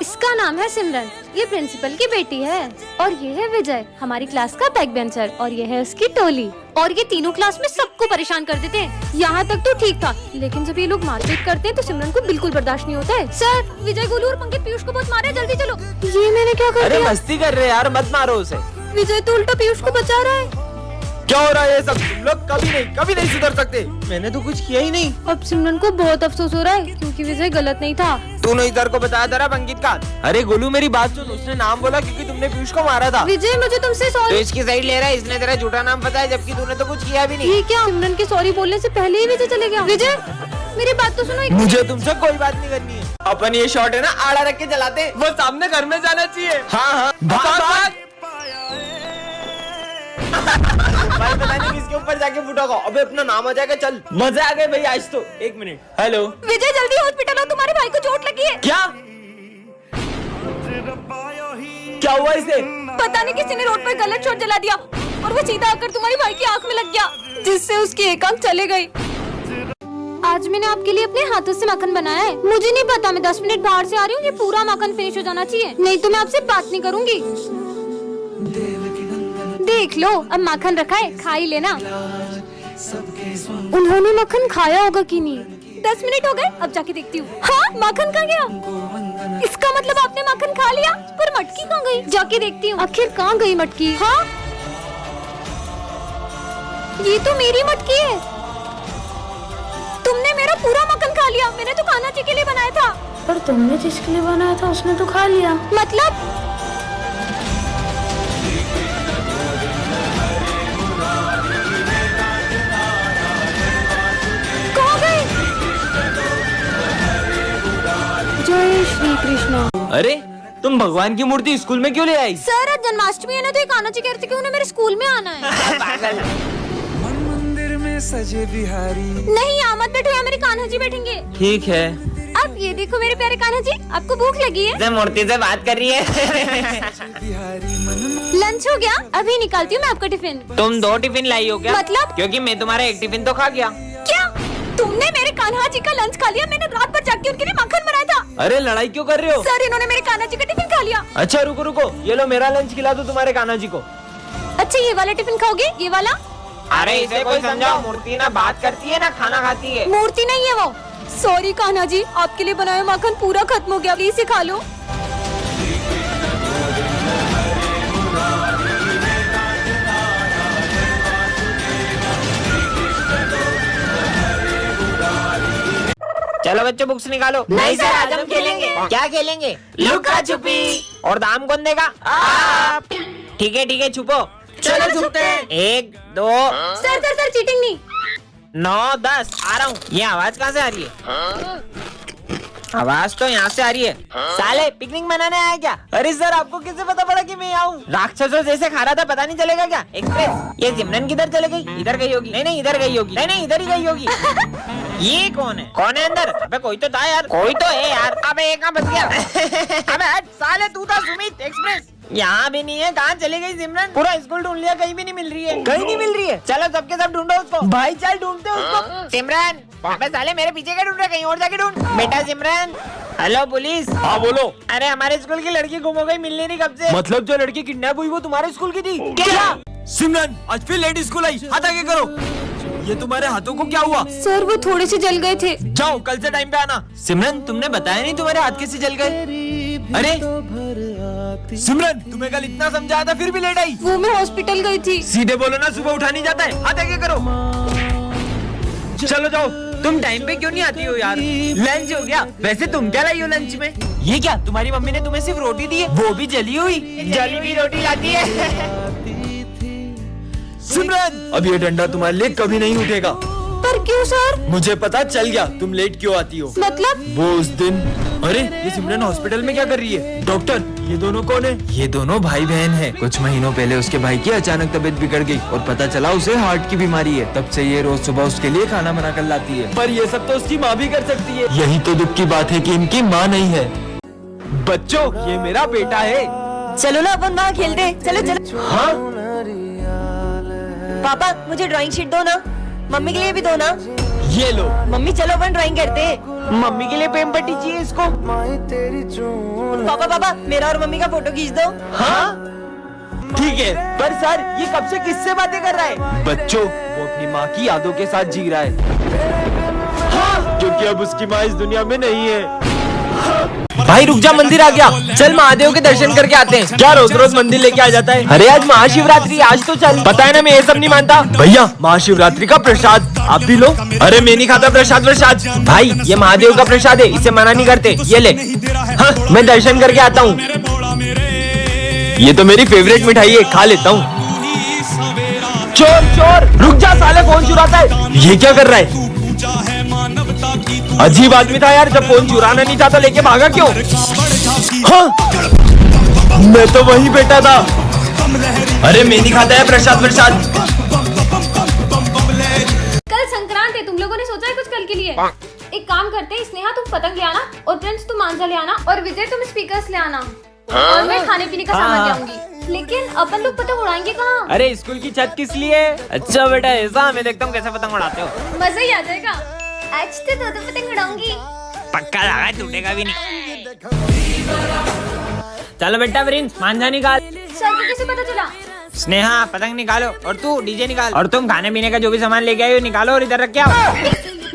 इसका नाम है सिमरन, ये प्रिंसिपल की बेटी है। और ये है विजय, हमारी क्लास का बैक बेंचर। और ये है उसकी टोली। और ये तीनों क्लास में सबको परेशान कर देते हैं। यहाँ तक तो ठीक था, लेकिन जब ये लोग मारपीट करते हैं तो सिमरन को बिल्कुल बर्दाश्त नहीं होता है। सर, विजय, गोलू और पंकज पीयूष को बहुत मारा है, जल्दी चलो। ये मैंने क्या कर दिया? अरे मस्ती कर रहे यार, मत मारो उसे। विजय तो उल्टा पीयूष को बचा रहा है। क्या हो रहा है ये सब? तुम लोग कभी नहीं सुधर सकते। मैंने तो कुछ किया ही नहीं। अब सिमरन को बहुत अफसोस हो रहा है, क्योंकि विजय गलत नहीं था। तूने इधर को बताया था अंकित का। अरे गोलू मेरी बात सुन, उसने नाम बोला क्योंकि तुमने पीयूष को मारा था। विजय, मुझे तुमसे तो सॉरी। इसकी साइड ले रहा है, इसने तेरा झूठा नाम बताया जबकि तूने तो कुछ किया भी नहीं। ये क्या? सिमरन के सॉरी बोलने से पहले ही विजय चले गया। विजय, मेरी बात तो सुनो। मुझे तुमसे कोई बात नहीं करनी है। अपन ये शॉट है ना, आड़ा रख के चलाते। वो सामने घर में जाना चाहिए। हाँ, भाग। भाई पता नहीं किसके ऊपर जाके फुटागा। अबे अपना नाम आ जाएगा। चल, मजा आ गए भाई आज तो। एक मिनट। हेलो विजय, जल्दी हॉस्पिटल आओ, तुम्हारे भाई को चोट लगी है। क्या हुआ इसे? पता नहीं किसी ने रोड पर गलत शॉट जला दिया और वो सीधा आकर तुम्हारी भाई की आंख में लग गया, जिससे उसकी एक आंख चले गई। आज मैंने आपके लिए अपने हाथों से माखन बनाया है। मुझे नहीं पता, मैं 10 मिनट बाहर से आ रही हूँ, ये पूरा माखन फिनिश हो जाना चाहिए, नहीं तो मैं आपसे बात नहीं करूँगी। देख लो, अब माखन रखा है, खा ही लेना। उन्होंने माखन खाया होगा कि नहीं? 10 मिनट हो गए, अब जाके देखती हूँ। हाँ, माखन कहाँ गया? इसका मतलब आपने माखन खा लिया, पर मटकी कहाँ गई? जाके देखती हूँ, आखिर कहाँ गई मटकी। हाँ, ये तो मेरी मटकी है। तुमने मेरा पूरा माखन खा लिया। मैंने तो कान्हा जी के लिए बनाया था। पर तुमने जिसके लिए बनाया था उसने तो खा लिया। मतलब? जय श्री कृष्ण। अरे तुम भगवान की मूर्ति स्कूल में क्यों ले आई? सर, आज जन्माष्टमी है ना, तो ये कान्हा जी कह रहे थे कि उन्हें मेरे स्कूल में आना है। मन मंदिर में सजे बिहारी। नहीं, यहाँ मत बैठो, यहाँ मेरे कान्हा जी बैठेंगे। ठीक है। अब ये देखो मेरे प्यारे कान्हा जी, आपको भूख लगी है? मूर्ति से बात कर रही है। बिहारी मन लंच हो गया? अभी निकालती हूँ मैं आपका टिफिन। तुम 2 टिफिन लाई हो क्या? मतलब? क्योंकि मैं तुम्हारा एक टिफिन तो खा गया। क्या? तुमने मेरे कान्हा जी का लंच खा लिया? मैंने रात भर जाग के उनके लिए माखन बनाया था। अरे लड़ाई क्यों कर रहे हो? सर, इन्होंने मेरे कान्हा जी का टिफिन खा लिया। अच्छा रुको, ये लो मेरा लंच खिला दो तुम्हारे कान्हा जी को। अच्छा, ये वाला टिफिन खाओगे? ये वाला? अरे इसे कोई समझाओ, मूर्ति ना बात करती है ना खाना खाती है। मूर्ति नहीं है वो। सॉरी कान्हा जी, आपके लिए बनाया माखन पूरा खत्म हो गया, प्लीज इसे खा लो। चलो बच्चों, बुक्स निकालो। नहीं सर, आज हम खेलेंगे। क्या खेलेंगे? लुका छुपी। और दाम कौन देगा? आप। ठीक है, छुपो। चलो छुपते हैं। 1 2 सर, चीटिंग नहीं। 9 10 आ रहा हूँ। ये आवाज कहाँ से आ रही है? आवाज तो यहाँ से आ रही है। साले पिकनिक मनाने आया क्या? अरे सर, आपको कैसे पता पड़ा कि मैं आऊँ? राक्षसों जैसे खा रहा था, पता नहीं चलेगा क्या? एक्सप्रेस। ये सिमरन किधर चले गई? इधर गई होगी। नहीं, इधर गई होगी। नहीं, इधर ही गई होगी। ये कौन है अंदर? अबे कोई तो था यार। कोई तो है यार। अबे ये कहाँ बच गया? अबे हट साले, तू था सुमित एक्सप्रेस। यहाँ भी नहीं है। कहाँ चली गई सिमरन? पूरा स्कूल ढूंढ लिया, कहीं भी नहीं मिल रही है। कहीं नहीं मिल रही है? चलो सबके सब ढूंढो उसको। भाई चल ढूंढते उसको। सिमरन, अबे साले मेरे पीछे क्या ढूंढ रहे? कहीं और जाके ढूंढ। बेटा सिमरन। Hello police. हाँ बोलो। अरे हमारे स्कूल की लड़की गुम हो गई, मिलने नहीं कब से। मतलब जो लड़की किडनैप हुई वो तुम्हारे स्कूल की थी? क्या? सिमरन, आज फिर लेट स्कूल आई। हाथ आगे करो। ये तुम्हारे हाथों को क्या हुआ? सर, वो थोड़े से जल गए थे। जाओ, कल से टाइम पे आना। सिमरन, तुमने बताया नहीं तुम्हारे हाथ कैसे जल गए? अरे सिमरन, तुम्हें कल इतना समझाया था फिर भी लेट आई। वो मैं हॉस्पिटल गई थी। सीधे बोलो ना, सुबह उठा नहीं जाता है। हाथ आगे करो। चलो जाओ। तुम टाइम पे क्यों नहीं आती हो यार? लंच हो गया। वैसे तुम क्या लाई हो लंच में? ये क्या, तुम्हारी मम्मी ने तुम्हें सिर्फ रोटी दी है, वो भी जली हुई? जली हुई रोटी लाती है। सिमरन, अब ये डंडा तुम्हारे लिए कभी नहीं उठेगा। पर क्यों सर? मुझे पता चल गया तुम लेट क्यों आती हो। मतलब? वो उस दिन। अरे ये सिमरन हॉस्पिटल में क्या कर रही है? डॉक्टर, ये दोनों कौन है? ये दोनों भाई बहन हैं। कुछ महीनों पहले उसके भाई की अचानक तबीयत बिगड़ गई और पता चला उसे हार्ट की बीमारी है। तब से ये रोज सुबह उसके लिए खाना बना कर लाती है। पर ये सब तो उसकी माँ भी कर सकती है। यही तो दुख की बात है कि इनकी माँ नहीं है। बच्चों, ये मेरा बेटा है। चलो ना अपन वहाँ खेलते हैं। चलो। हाँ, पापा, मुझे ड्राइंग शीट दो ना। मम्मी के लिए भी दो ना। ये लो। मम्मी चलो अपन ड्राइंग करते हैं। मम्मी के लिए पेन पट्टी चाहिए इसको। पापा पापा मेरा और मम्मी का फोटो खींच दो। हाँ ठीक है, पर सर ये कब से किससे बातें कर रहा है? बच्चों, वो अपनी माँ की यादों के साथ जी रहा है। हाँ, क्योंकि अब उसकी माँ इस दुनिया में नहीं है। भाई रुक जा, मंदिर आ गया, चल महादेव के दर्शन करके आते हैं। क्या रोज रोज मंदिर लेके आ जाता है? अरे आज महाशिवरात्रि, आज तो चल। पता है ना मैं ये सब नहीं मानता। भैया महाशिवरात्रि का प्रसाद आप भी लो। अरे मैं नहीं खाता प्रसाद प्रसाद। भाई ये महादेव का प्रसाद है, इसे मना नहीं करते, ये ले। हाँ, मैं दर्शन करके आता हूँ। ये तो मेरी फेवरेट मिठाई है, खा लेता हूँ। चोर चोर, रुक जा साले, फोन चुराता है। ये क्या कर रहा है? अजीब आदमी था यार, जब फोन चुराना नहीं चाहता लेके भागा क्यों? हाँ, मैं तो वही बैठा था। अरे मैं नहीं खाता है प्रसाद प्रसाद। कल संक्रांत है, तुम लोगों ने सोचा है कुछ कल के लिए? एक काम करते हैं, स्नेहा तुम पतंग ले आना, और प्रिंस तुम मांझा ले आना, और विजय तुम स्पीकर्स ले आना, और मैं खाने पीने का सामान ले आऊंगी। लेकिन अपन लोग पतंग उड़ाएंगे कहाँ? अरे स्कूल की छत किस लिए? अच्छा बेटा ऐसा, मैं देखता हूँ कैसे पतंग उड़ाते हो। मजा ही आ जाएगा। आज तो दो पतंग उड़ाऊंगी। पक्का लगा, टूटेगा भी नहीं। चलो बेटा प्रिंस, मांझा निकाल। सर को कैसे पता चला? स्नेहा पतंग निकालो, और तू डीजे निकाल, और तुम खाने पीने का जो भी सामान लेके आए हो निकालो और इधर रख के आओ।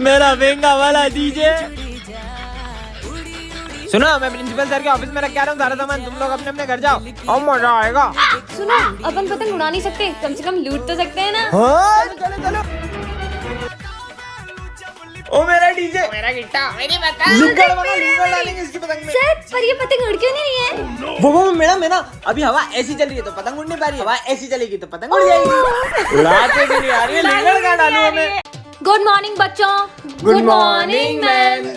मेरा महंगा वाला डीजे। सुनो, मैं प्रिंसिपल सर के ऑफिस में रख के आ रहा हूँ सारा सामान, तुम लोग अपने अपने घर जाओ और मजा आएगा। सुनो, अपन पतंग उड़ा नहीं सकते, कम से कम लूट तो सकते हैं ना। चलो चलो। ओ मेरा डीजे, मेरा गिट्टा, मेरी पतंग। लिंगर डालेंगे इसकी पतंग में। सर, पर ये पतंग उड़ क्यों नहीं रही है? वो मैडम है ना, अभी हवा ऐसी चल रही है तो पतंग उड़ नहीं पा रही है, हवा ऐसी चलेगी तो पतंग उड़ जाएगी। उड़ाते भी नहीं आ रही है, लिंगर कहाँ डालूं हमें? गुड मॉर्निंग बच्चों। Good morning ma'am.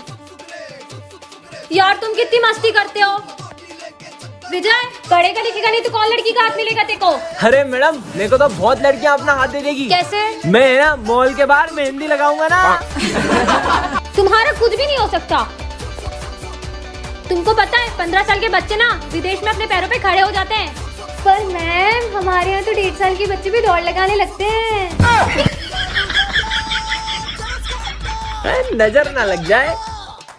यार तुम कितनी मस्ती करते हो। विजय, पढ़ेगा लिखेगा नहीं तो कौन लड़की का हाथ मिलेगा तेरे को? अरे मैडम, मेरे को तो बहुत लड़कियां अपना हाथ दे देगी। कैसे? मैं ना मॉल के बाहर मेहंदी लगाऊंगा ना। तुम्हारा कुछ भी नहीं हो सकता। तुमको पता है 15 साल के बच्चे ना विदेश में अपने पैरों पे खड़े हो जाते हैं। पर मैम, हमारे यहाँ तो 1.5 साल के बच्चे भी दौड़ लगाने लगते हैं। नजर ना लग जाए।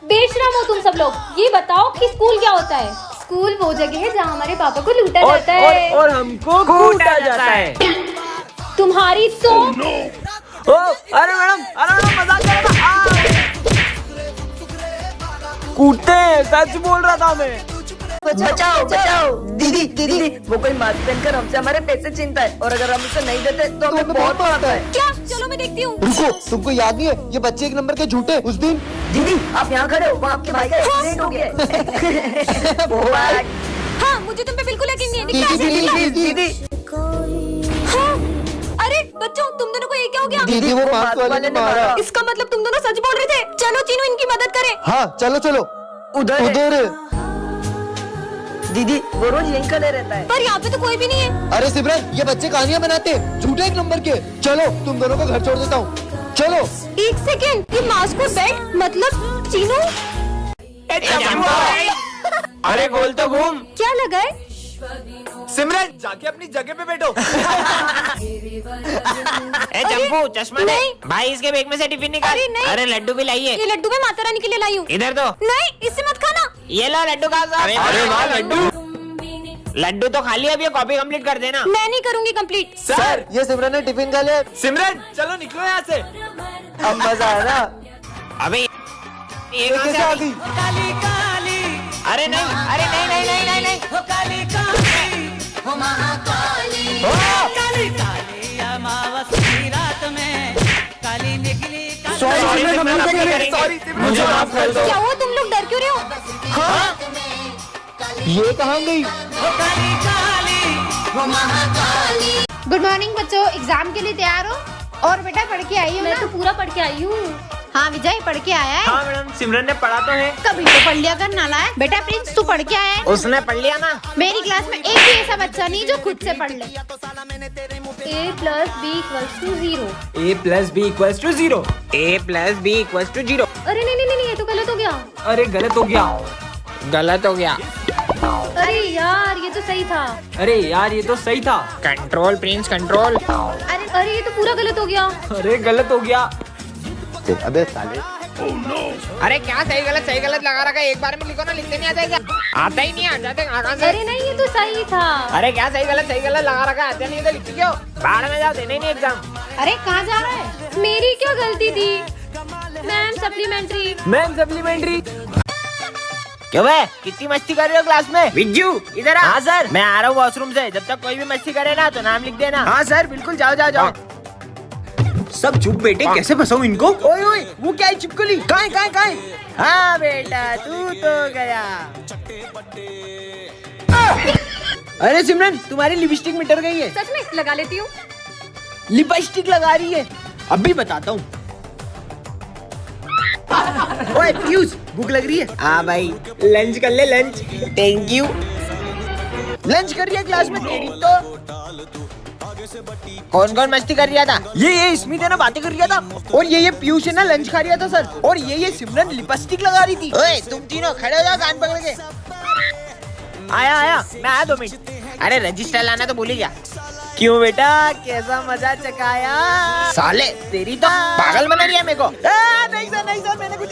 बेशरम हो तुम सब लोग। ये बताओ कि स्कूल क्या होता है? स्कूल वो जगह है जहाँ हमारे पापा को लूटा जाता है और हमको कूटा जाता है। तुम्हारी तो ओ, अरे मैडम मजाक कर रहा था। कूटते हैं, सच बोल रहा था मैं। बचाओ बचाओ। दीदी दीदी, वो कोई मास्क पहनकर हमसे हमारे पैसे छीनता है, और अगर हम उसे नहीं देते तो हमें बहुत मारता है। क्या? चलो मैं देखती हूँ। रुको, तुमको याद नहीं है ये बच्चे 1 नंबर के झूठे उस दिन? दीदी आप यहाँ खड़े हो, वो आपके भाई का एक्सीडेंट हो गया है। हाँ, मुझे तुम पे बिल्कुल यकीन नहीं है। दिखला, दीदी दीदी हाँ? अरे बच्चों, तुम दोनों को ये क्या हो गया? दीदी, वो मास्क वाले ने मारा। इसका मतलब तुम दोनों सच बोल रहे थे। चलो चीनू, इनकी मदद करे। हाँ चलो चलो। उधर। दीदी वो रोज यहीं खड़े रहता है। पर यहाँ पे तो कोई भी नहीं है। अरे सिमरन, ये बच्चे कहानियां बनाते हैं, झूठे 1 नंबर के। चलो तुम दोनों को घर छोड़ देता हूँ, चलो। एक सेकेंड, ये मास्क और बेल्ट मतलब चीनू? अरे गोल तो घूम। क्या लगा है? सिमरन जाके अपनी जगह पे बैठो। ए चंपू, चश्मा दे। नहीं। भाई इसके बैग में से टिफिन निकाल। अरे नहीं। अरे लड्डू भी लाइए। ये लड्डू मैं माता रानी के लिए लाई हूँ। इधर दो। नहीं, इससे मत खाना। ये लो लड्डू खा। अरे वाह लड्डू तो खा लिया, अब ये कॉपी कंप्लीट कर देना। मैं नहीं करूँगी कंप्लीट। सर, ये सिमरन ने टिफिन खा लिया। सिमरन चलो निकलो यहाँ से। अब मजा आया ना? अबे ये कहाँ से कैसे आ आ गई? गई? अरे नहीं, अरे नहीं नहीं नहीं नहीं नहीं। सॉरी, मुझे माफ कर दो। क्या हुआ, तुम लोग डर क्यों रहे हो? ये कहाँ गई? गुड मॉर्निंग बच्चों, एग्जाम के लिए तैयार हो? और बेटा पढ़ के आई हो मैं ना? तो पूरा पढ़ के आई हूँ। हाँ विजय पढ़ के आया है। हाँ मैडम, सिमरन ने पढ़ा तो है। कभी तो पढ़ लिया कर नालायक। बेटा प्रिंस तू पढ़ के आया है? उसने पढ़ लिया ना। मेरी क्लास में एक भी ऐसा बच्चा नहीं जो खुद से पढ़ ले। A plus B equals to 0। A plus B equals to 0। A plus B equals to 0। अरे नहीं नहीं नहीं, ये तो गलत हो गया। अरे गलत हो गया। गलत हो गया। अरे यार, ये तो सही था। अरे यार ये तो सही था। Control Prince control. अरे ये तो पूरा गलत हो गया। अरे गलत हो गया। अबे साले। अरे क्या सही गलत लगा रखा है, एक बार में लिखो ना, लिखते नहीं आता है क्या? आता ही नहीं, आ जाते कहाँ से? अरे नहीं, ये तो सही था। अरे क्या सही गलत लगा रखा है, आते नहीं तो लिखती क्यों? बाहर में जाओ, देने ही नहीं एग्जाम। अरे कहाँ जा रहा है? मेरी क्या गलती थी? Ma'am supplementary. Ma'am supplementary. क्यों बे, कितनी मस्ती कर रहे हो क्लास में? विज्जू इधर आ। हाँ सर। मैं आ रहा हूँ वॉशरूम से, जब तक कोई भी मस्ती करे ना तो नाम लिख देना। हाँ सर, बिल्कुल, जाओ। सब चुप बेटे, कैसे फंसाऊं इनको? ओए वो क्या है चिपकली? कहाँ? हाँ बेटा, तू तो गया। अरे सिमरन, तुम्हारी लिपस्टिक मिटर गई है। सच में लगा लेती हूँ। लिपस्टिक लगा रही है, अभी बताता हूँ। ओए पीयूष, भूख लग रही है? हाँ भाई, लंच कर ले, लंच। Thank you. लंच कर रिया क्लास में तेरी तो। कौन मस्ती कर रिया था? ये स्मित है ना, बातें कर रिया था। और ये पीयूष है ना, लंच खा रिया था सर। और ये सिमरन लिपस्टिक लगा रही थी। ओए तुम तीनों खड़े हो जाओ, कान पकड़ के। आया, मैं आया 2 मिनट। अरे रजिस्टर लाना तो भूल ही गया। क्यों बेटा, कैसा मजा चकाया? साले तेरी तो पागल बना रही है मेरे को। नहीं सर, मैंने कुछ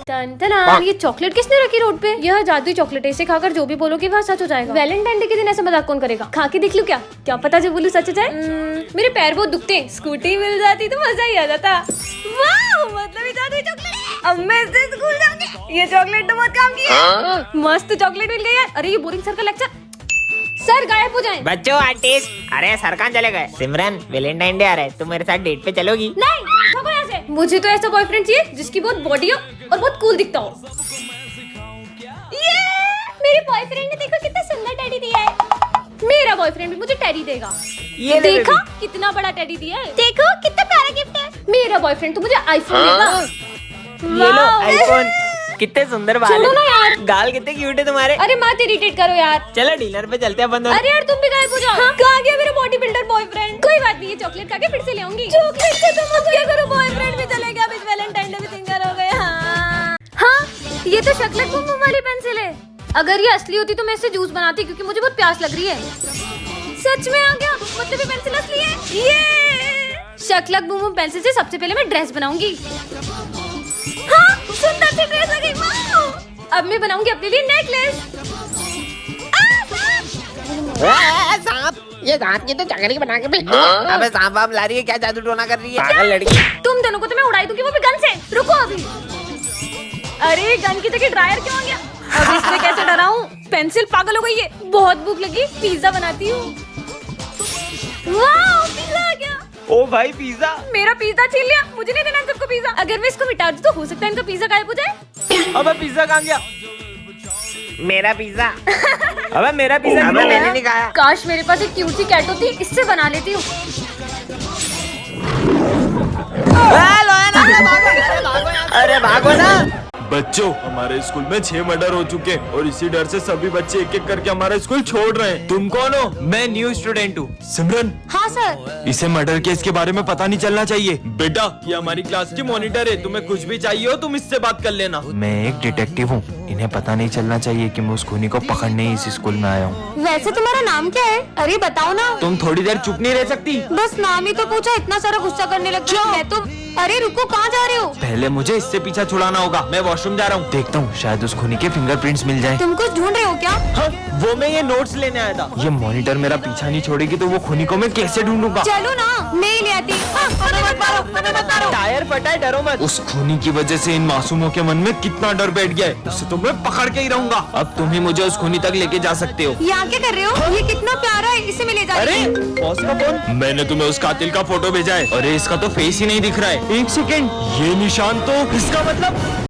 टन, ये चॉकलेट किसने रखी रोड पे? यह जादुई चॉकलेट है, इसे खाकर जो भी बोलोगे वह सच हो जाएगा। वैलेंटाइन डे के दिन ऐसा मजाक कौन करेगा? खा के देख लूं क्या पता जो बोलूं सच हो जाए। मेरे पैर बहुत दुखते हैं, स्कूटी मिल जाती तो मजा ही आ जाता। वाह, मतलब ये जादुई चॉकलेट है। अब मैं इससे स्कूल जाऊंगी। ये चॉकलेट तो बहुत काम की है। मस्त चॉकलेट मिल गई है। अरे ये बोरिंग सर का लेक्चर। सर गायब हो जाएं। बच्चों आर्टिस्ट। अरे सर कहाँ चले गए? सिमरन, वैलेंटाइन डे आ रहा है, तुम मेरे साथ डेट पे चलोगी? नहीं, भागो यहाँ से। मुझे तो ऐसा बॉयफ्रेंड चाहिए जिसकी बहुत बॉडी हो और बहुत कूल दिखता हो। ये मेरे बॉयफ्रेंड ने देखो कितना सुंदर टेडी दिया है। मेरा बॉयफ्रेंड भी मुझे टेडी देगा। ये ले देखा कितना बड़ा टेडी दिया है। देखो कितना प्यारा गिफ्ट है। मेरा बॉयफ्रेंड तो मुझे आईफोन देगा। ये लो आईफोन। कितने सुंदर बाल छोड़ो ना यार। गाल कितने क्यूट है तुम्हारे। अरे मत इरिटेट करो यार। चलो डिनर पे चलते हैं, बंद होने। अरे यार तुम भी गायब हो जाओ। कहाँ गया मेरा बॉडी बिल्डर बॉयफ्रेंड? कोई बात नहीं, ये चॉकलेट खा के फिर से ले आऊंगी। चॉकलेट से तुम अब क्या करो, बॉयफ्रेंड भी चले गया, अभी वैलेंटाइन डे भी सिंगर हो गया। हाँ, ये तो शकलक बुम बुम वाली पेंसिल है। अगर ये असली होती तो मैं इससे जूस बनाती, क्योंकि मुझे बहुत प्यास लग रही है। सच में आ गया, मतलब ये पेंसिल असली है। ये शकलक बुम बुम पेंसिल से सबसे पहले मैं ड्रेस बनाऊंगी। हाँ, सुंदर सी ड्रेस लगी। वाह! अब मैं बनाऊंगी अपने लिए नेकलेस। सांप, ये सांप की तो चकरी बना के भेज दो। अबे सांप वाप ला रही है क्या, जादू टोना कर रही है पागल लड़की। तुम दोनों को तो मैं उड़ाई दूंगी, वो भी गन से। रुको अभी। अरे गन की जगह ड्रायर क्यों आ गया? अब इसमें कैसे डराऊं? पेंसिल पागल हो गई है। बहुत भूख लगी, पिज्जा बनाती हूँ। वाह, पिज्जा आ गया। ओ भाई पिज्जा। मेरा पिज्जा छीन लिया, मुझे नहीं देना सबको पिज्जा। अगर मैं इसको मिटा दूं तो हो सकता है इनका पिज्जा गायब हो जाए। अबे पिज्जा कहाँ गया? मेरा पिज्जा। अबे मेरा पिज्जा अबे मैंने नहीं खाया। काश मेरे पास एक क्यूट सी कैट होती, इससे बना लेती हूँ। अरे भागो ना। बच्चों, हमारे स्कूल में 6 मर्डर हो चुके हैं और इसी डर से सभी बच्चे एक एक करके हमारा स्कूल छोड़ रहे हैं। तुम कौन हो? मैं न्यू स्टूडेंट हूँ। सिमरन, हाँ सर। इसे मर्डर केस के बारे में पता नहीं चलना चाहिए। बेटा, ये हमारी क्लास की मॉनिटर है, तुम्हें कुछ भी चाहिए हो तुम इससे बात कर लेना। मैं एक डिटेक्टिव हूँ, इन्हें पता नहीं चलना चाहिए कि मैं उस खूनी को पकड़ने इस स्कूल में आया हूँ। वैसे तुम्हारा नाम क्या है? अरे बताओ ना। तुम थोड़ी देर चुप नहीं रह सकती? बस नाम ही तो पूछा, इतना सारा गुस्सा करने लग गई। मैं तो। अरे रुको, कहाँ जा रहे हो? पहले मुझे इससे पीछा छुड़ाना होगा। मैं वॉशरूम जा रहा हूँ, देखता हूँ शायद उस खूनी के फिंगरप्रिंट्स मिल जाए। तुम कुछ ढूंढ रहे हो क्या? हाँ, वो मैं ये नोट्स लेने आया था। ये मॉनिटर मेरा पीछा नहीं छोड़ेगी तो वो खूनी को मैं कैसे ढूंढूंगा? चलो ना, मैं ही ले आती। टायर फटा है, डरो मत। उस खूनी की वजह से इन मासूमों के मन में कितना डर बैठ गया है, उससे तो मैं पकड़ के ही रहूंगा। अब तुम ही मुझे उस खूनी तक लेके जा सकते हो। यहाँ क्या कर रहे हो? ये कितना प्यारा है, इसे मैं ले जा रही हूँ। अरे बॉस का फोन। मैंने तुम्हें उस कातिल का फोटो भेजा है। अरे इसका तो फेस ही नहीं दिख रहा है। एक सेकेंड, ये निशान तो इसका मतलब